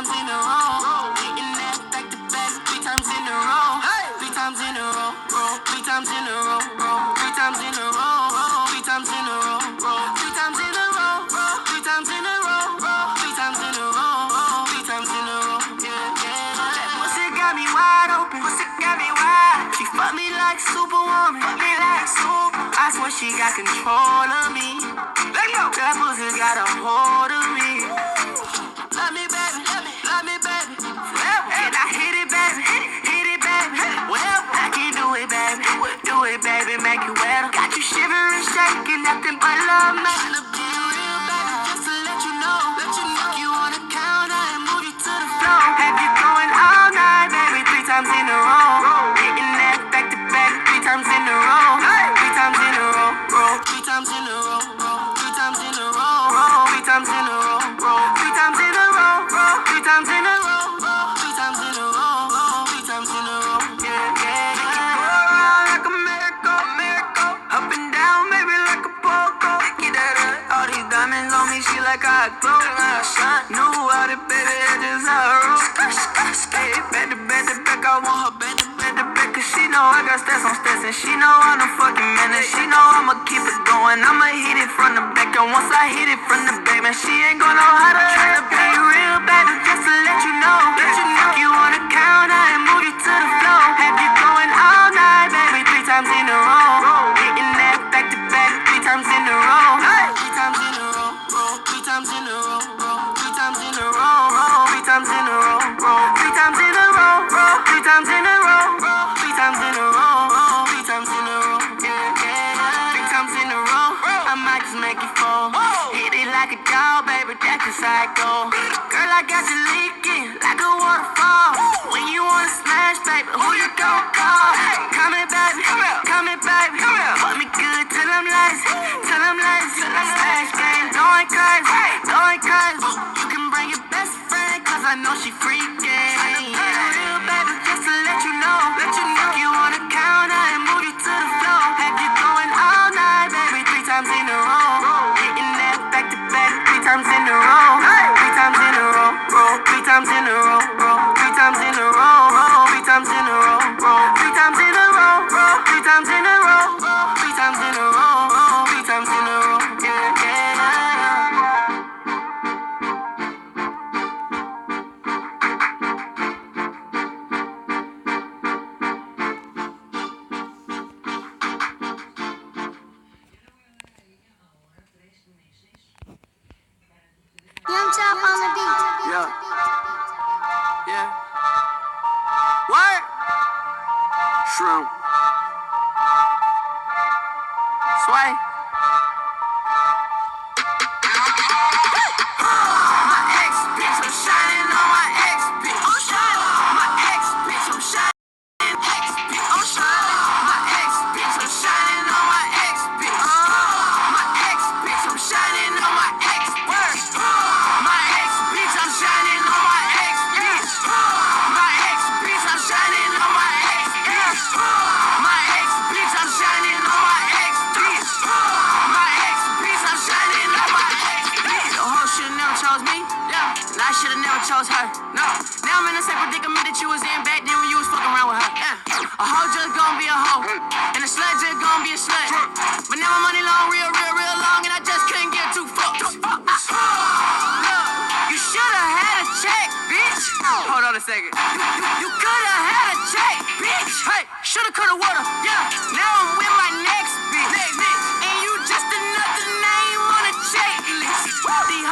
times in a row. Hitting that back to back 3 times in a row. 3 times in a row. 3 times in a row. 3 times in a row. 3 times in a row. 3 times in a row. 3 times in a row. 3 times in a row. 3 times in a row. Yeah, yeah. That pussy got me wide open. Pussy got me wide. She fuck me like Superwoman. Fuck me like Super. I swear she got control of me. Let go. That pussy got a hold of me. Love me, baby. Love me, baby. Forever. And I hit it, baby. Hit it, baby. Well, I can do it, baby. Do it, baby. Make you wetter. Got you shivering, shaking, nothing but love, man. Tryna be real, baby, just to let you know. You on the counter and move you to the floor. Have you going all night, baby? 3 times in a row. Hitting that back to back 3 times in a row. 3 times in a row. 3 times in a row. 3 times in a row. 3 times in a row. 3 times in a row. 3 times in a row. 3 times in a row. 3 times in a row. Yeah, yeah. Go around like a miracle. Up and down, baby, like a pogo. Get that up. All these diamonds on me, she like I glow. New out it, baby, that just how I roll. Hey, back to back, I want her back to back. Cause she know I got stats on stats. And she know I'm the fucking man. And she know I'ma keep it going. I'ma hit it from the back. And once I hit it from the back, man, she ain't gonna know how to tryna be real, baby, just to let you know. You on the counter and move you to the floor. Have you going all night, baby, 3 times in a row. Hitting that back to back 3 times in a row. 3 times in a row. 3 times in a row. 3 times in a row. 3 times in a row. 3 times in a row. 3 times in a row. 3 times in a row. 3 times in a row. Yeah, yeah. 3 times in a row. I might just make it fall. Hit it like a dog, baby, that's just how it go. Girl, I got you leaking like a waterfall. When you wanna smash, baby, who you gon' call? Come here, baby. Come here, baby. Put me good till I'm lights. Till I'm lights. Smash game, going crazy. Going crazy. You can bring your best friend, cause I know she freaking. Real, baby, just to let you know. You on the counter and move you to the floor. Have you going all night, baby, 3 times in a row. Hitting that back to back 3 times in a row. 3 times in a row. 3 times in a row. 3 times in a row. 3 times in a row. 3 times in a row. 3 times in a row. 3 times in a row. 3 times in a row. Yeah, yeah. Young Chop on the beat. Yeah. Yeah. What? Shroom. Sway. My ex bitch, I'm shining on my ex bitch. I'm shining. My ex bitch, I'm shining. Ex bitch, I'm shining. My ex bitch, I'm shining on my ex bitch. My ex bitch, I'm shining on my ex bitch. My ex bitch, I'm shining on my ex bitch. My ex bitch, I'm shining on my ex bitch. My ex bitch, I'm shining on my ex bitch. My ex bitch, I'm shining on my ex bitch. The whole shit never chose me. Yeah. And I should've never chose her. No. Now I'm in the same predicament that you was in back then when you was fucking around with her. Yeah. A hoe just gonna be a hoe. And a slut just gonna be a slut. But now my money long, real long, and I just couldn't give 2 fucks. Look, you should've had a check, bitch. Hold on a second. You could've had a check, bitch. Hey, shoulda, coulda, woulda. Yeah. Now I'm with my next bitch. And you just another name on a checklist. These